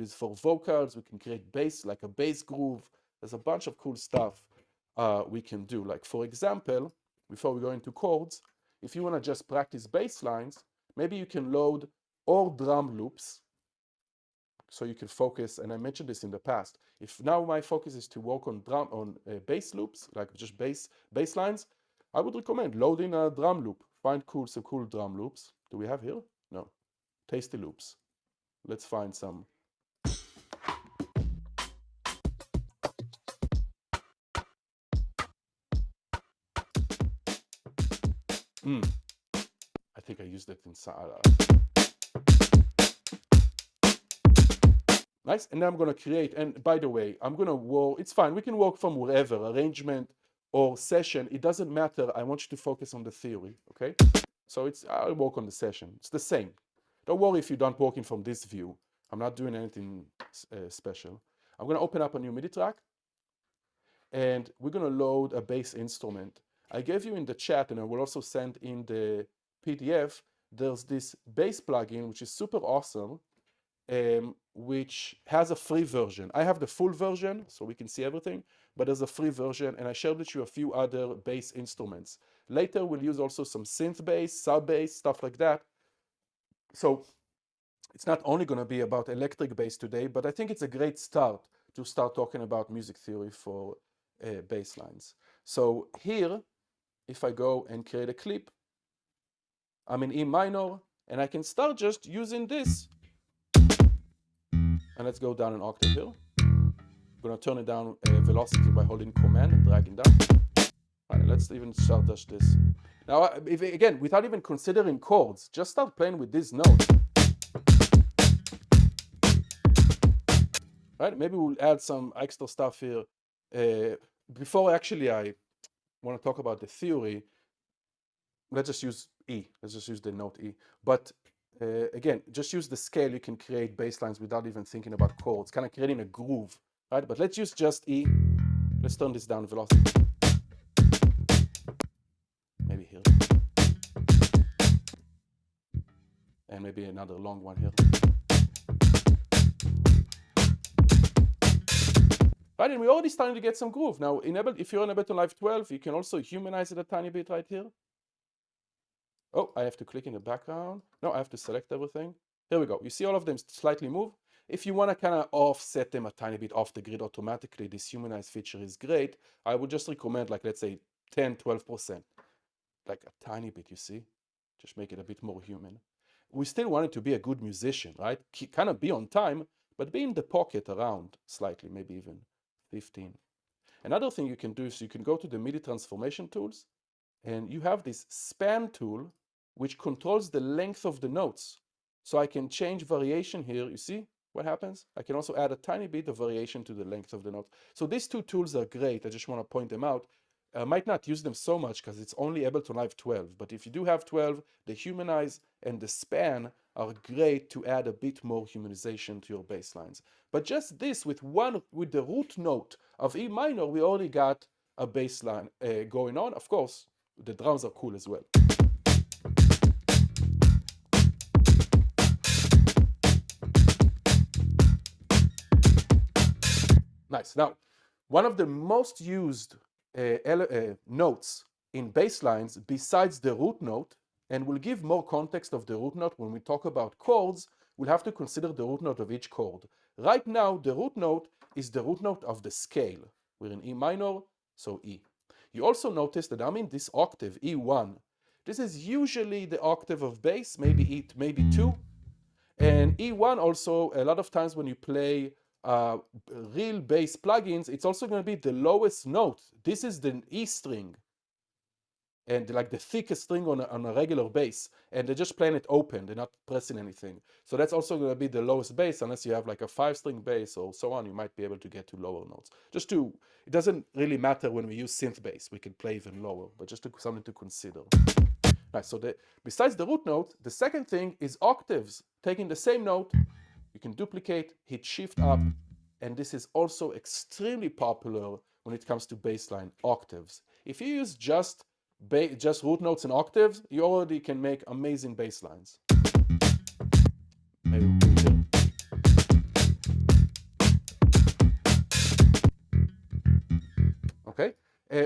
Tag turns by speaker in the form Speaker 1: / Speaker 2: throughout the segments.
Speaker 1: is for vocals. We can create bass, like a bass groove. There's a bunch of cool stuff we can do. Like, for example, before we go into chords, if you want to just practice bass lines, maybe you can load or drum loops so you can focus. And I mentioned this in the past. If now my focus is to work on bass loops, like just bass lines, I would recommend loading a drum loop. Find some cool drum loops. Do we have here? No. Tasty loops. Let's find some. I think I used it in Nice. And then I'm going to create, and by the way, I'm going to work, it's fine. We can work from wherever, arrangement or session. It doesn't matter. I want you to focus on the theory, okay? So I'll work on the session. It's the same. Don't worry if you don't working from this view. I'm not doing anything special. I'm going to open up a new MIDI track, and we're going to load a bass instrument. I gave you in the chat, and I will also send in the PDF, there's this bass plugin, which is super awesome, which has a free version. I have the full version, so we can see everything, but there's a free version, and I shared with you a few other bass instruments. Later, we'll use also some synth bass, sub bass, stuff like that. So it's not only going to be about electric bass today, but I think it's a great start to start talking about music theory for bass lines. So here, if I go and create a clip, I'm in E minor, and I can start just using this. And let's go down an octave here. I'm going to turn it down velocity by holding Command and dragging down. All right, let's even start just this. Now, again, without even considering chords, just start playing with these notes. Right? Maybe we'll add some extra stuff here. Before actually I want to talk about the theory, let's just use E. Let's just use the note E. But again, just use the scale. You can create bass lines without even thinking about chords, kind of creating a groove, right? But let's use just E. Let's turn this down velocity. Maybe here. And maybe another long one here. Right, and we're already starting to get some groove. Now, if you're in Ableton Live 12, you can also humanize it a tiny bit right here. Oh, I have to click in the background. No, I have to select everything. Here we go. You see all of them slightly move. If you want to kind of offset them a tiny bit off the grid automatically, this humanize feature is great. I would just recommend, like, let's say 10, 12%. Like a tiny bit, you see? Just make it a bit more human. We still want it to be a good musician, right? Kind of be on time, but be in the pocket around slightly, maybe even 15. Another thing you can do is you can go to the MIDI transformation tools, and you have this span tool, which controls the length of the notes. So I can change variation here. You see what happens? I can also add a tiny bit of variation to the length of the note. So these two tools are great. I just want to point them out. I might not use them so much because it's only Ableton Live 12. But if you do have 12, the Humanize and the Span are great to add a bit more humanization to your bass lines. But just this, with the root note of E minor, we already got a bass line going on. Of course, the drums are cool as well. Nice. Now, one of the most used notes in bass lines besides the root note, and we'll give more context of the root note when we talk about chords, we'll have to consider the root note of each chord. Right now, the root note is the root note of the scale. We're in E minor, so E. You also notice that I'm in this octave, E1. This is usually the octave of bass, maybe 2. And E1 also, a lot of times when you play real bass plugins, it's also going to be the lowest note. This is the E string, and like the thickest string on a regular bass, and they're just playing it open, they're not pressing anything. So that's also going to be the lowest bass, unless you have like a 5-string bass or so on, you might be able to get to lower notes. It doesn't really matter when we use synth bass, we can play even lower, but just something to consider. Right, so besides the root note, the second thing is octaves. Taking the same note, you can duplicate, hit shift up, and this is also extremely popular when it comes to bassline octaves. If you use just root notes and octaves, you already can make amazing bass lines. Maybe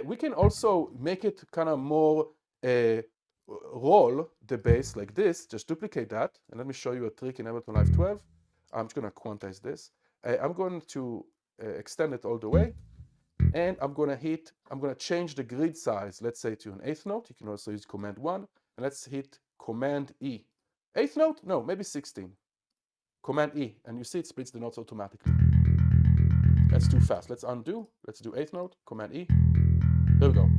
Speaker 1: We can also make it kind of more roll the bass like this. Just duplicate that. And let me show you a trick in Ableton Live 12. I'm just going to quantize this. I'm going to extend it all the way. And I'm going to change the grid size, let's say to an eighth note. You can also use Command 1. And let's hit Command E. Eighth note? No, maybe 16. Command E. And you see it splits the notes automatically. That's too fast. Let's undo. Let's do eighth note. Command E. There we go.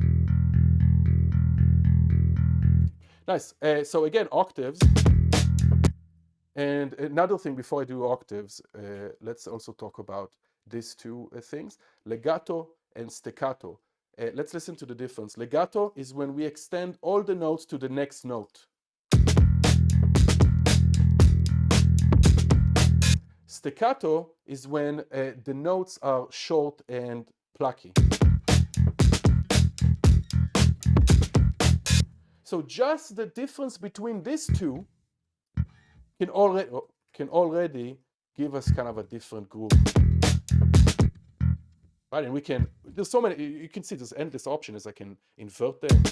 Speaker 1: Nice. So again, octaves. And another thing before I do octaves, let's also talk about these two things, legato and staccato. Let's listen to the difference. Legato is when we extend all the notes to the next note. Staccato is when the notes are short and plucky. So just the difference between these two can already give us kind of a different groove. Right, and we can, there's so many, you can see there's endless options. I can invert them.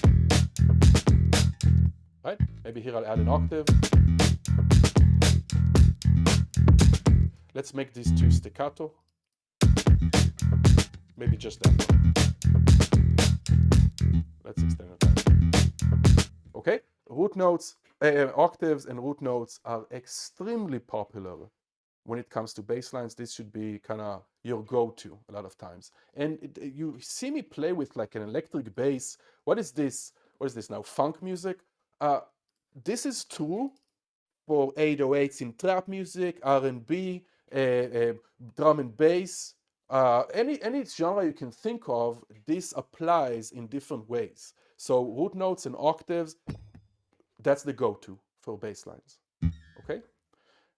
Speaker 1: Right, maybe here I'll add an octave. Let's make these two staccato. Maybe just that one. Let's extend it out. Okay, root notes, octaves and root notes are extremely popular when it comes to bass lines. This should be kind of your go-to a lot of times. And you see me play with like an electric bass. What is this? What is this now? Funk music? This is true for 808s in trap music, R&B, drum and bass. Any genre you can think of, this applies in different ways. So root notes and octaves, that's the go-to for bass lines. Okay,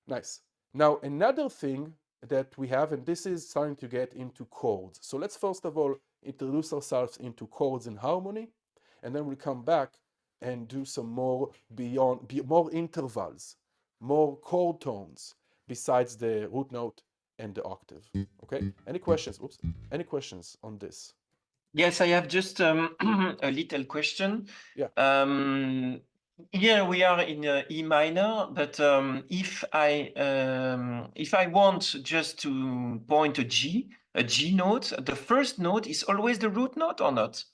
Speaker 1: nice. Now another thing that we have, and this is starting to get into chords. So let's first of all introduce ourselves into chords and harmony, and then we'll come back and do some more more intervals, more chord tones besides the root note and the octave. Okay, any questions? Oops, any questions on this?
Speaker 2: Yes, I have just a little question.
Speaker 1: Yeah.
Speaker 2: Here we are in E minor, but if I want just to point a G note, the first note is always the root note or not?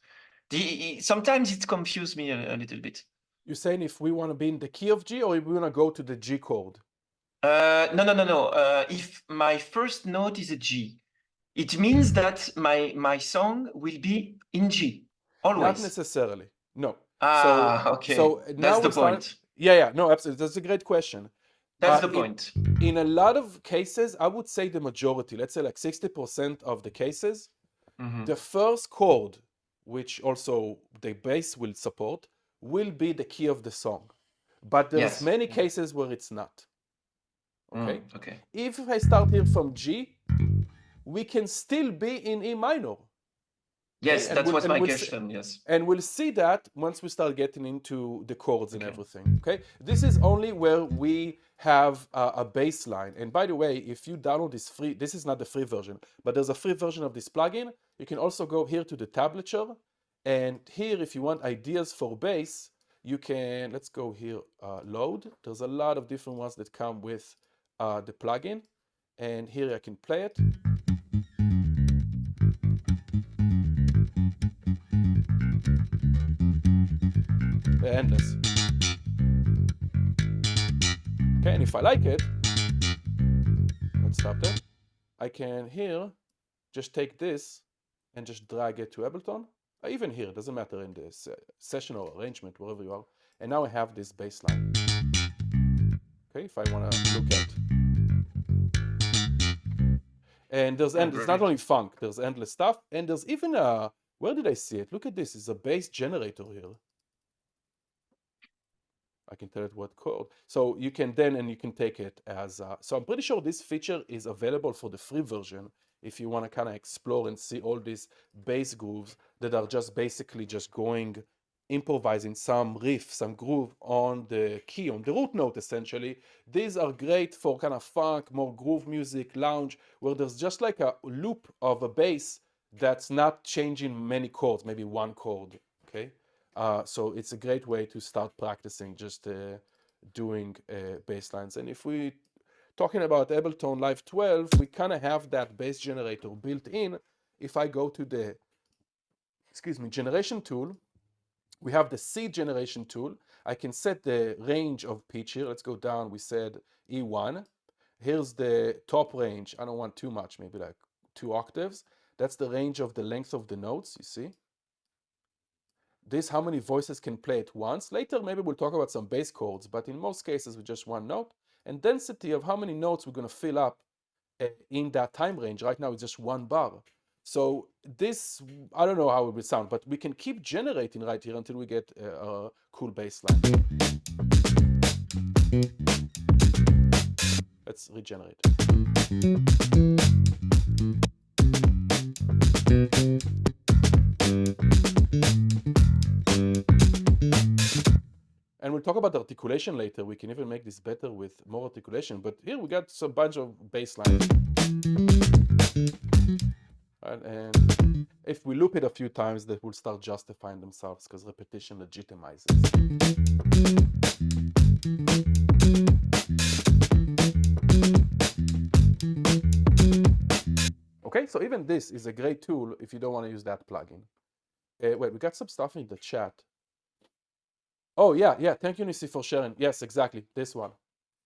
Speaker 2: Sometimes it confuses me a little bit.
Speaker 1: You're saying if we want to be in the key of G, or if we want to go to the G chord?
Speaker 2: No. If my first note is a G, it means that my song will be in G always.
Speaker 1: Not necessarily. No.
Speaker 2: Okay.
Speaker 1: So now
Speaker 2: that's the point.
Speaker 1: Yeah. No, absolutely. That's a great question.
Speaker 2: That's the point.
Speaker 1: In a lot of cases, I would say the majority, let's say like 60% of the cases, the first chord, which also the bass will support, will be the key of the song. But there's many cases where it's not. Okay?
Speaker 2: Okay.
Speaker 1: If I start here from G, we can still be in E minor.
Speaker 2: Yes, okay? That was my question, yes.
Speaker 1: And we'll see that once we start getting into the chords and everything, okay? This is only where we have a bass line. And by the way, if you download this free, this is not the free version, but there's a free version of this plugin. You can also go here to the tablature. And here, if you want ideas for bass, you can, let's go here, load. There's a lot of different ones that come with the plugin. And here I can play it. They're endless. Okay, and if I like it, let's stop there. I can here just take this and just drag it to Ableton. Even here, it doesn't matter in this session or arrangement, wherever you are. And now I have this bass line. Okay, if I want to look at. And there's endless, it's not only funk, there's endless stuff. And there's even a, where did I see it? Look at this, it's a bass generator here. I can tell it what chord. So you can then, and you can take it as, so I'm pretty sure this feature is available for the free version if you want to kind of explore and see all these bass grooves that are just basically just going, improvising some riff, some groove on the key, on the root note essentially. These are great for kind of funk, more groove music, lounge, where there's just like a loop of a bass that's not changing many chords, maybe one chord, okay? So it's a great way to start practicing just doing bass lines. And if we talking about Ableton Live 12, we kind of have that bass generator built in. If I go to the, generation tool, we have the seed generation tool. I can set the range of pitch here. Let's go down. We said E1. Here's the top range. I don't want too much, maybe like 2 octaves. That's the range of the length of the notes, you see. This, how many voices can play at once. Later, maybe we'll talk about some bass chords, but in most cases, with just one note. And density of how many notes we're going to fill up in that time range. Right now, it's just 1 bar. So this, I don't know how it will sound, but we can keep generating right here until we get a cool bass line. Let's regenerate. And we'll talk about the articulation later. We can even make this better with more articulation. But here we got a bunch of bass lines. And if we loop it a few times, that will start justifying themselves because repetition legitimizes. Okay, so even this is a great tool if you don't want to use that plugin. Wait, we got some stuff in the chat. Oh, yeah, thank you, Nissi, for sharing. Yes, exactly, this one.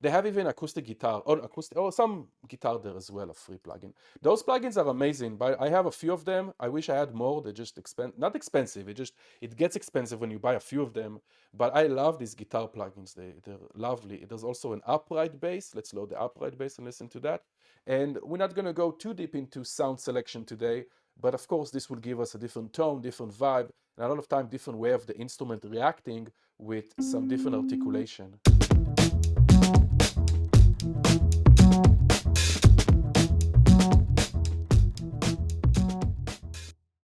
Speaker 1: They have even acoustic guitar, or some guitar there as well, a free plugin. Those plugins are amazing, but I have a few of them. I wish I had more. They're just not expensive. It gets expensive when you buy a few of them. But I love these guitar plugins. They're lovely. There's also an upright bass. Let's load the upright bass and listen to that. And we're not going to go too deep into sound selection today. But of course, this will give us a different tone, different vibe, and a lot of time different way of the instrument reacting with some different articulation.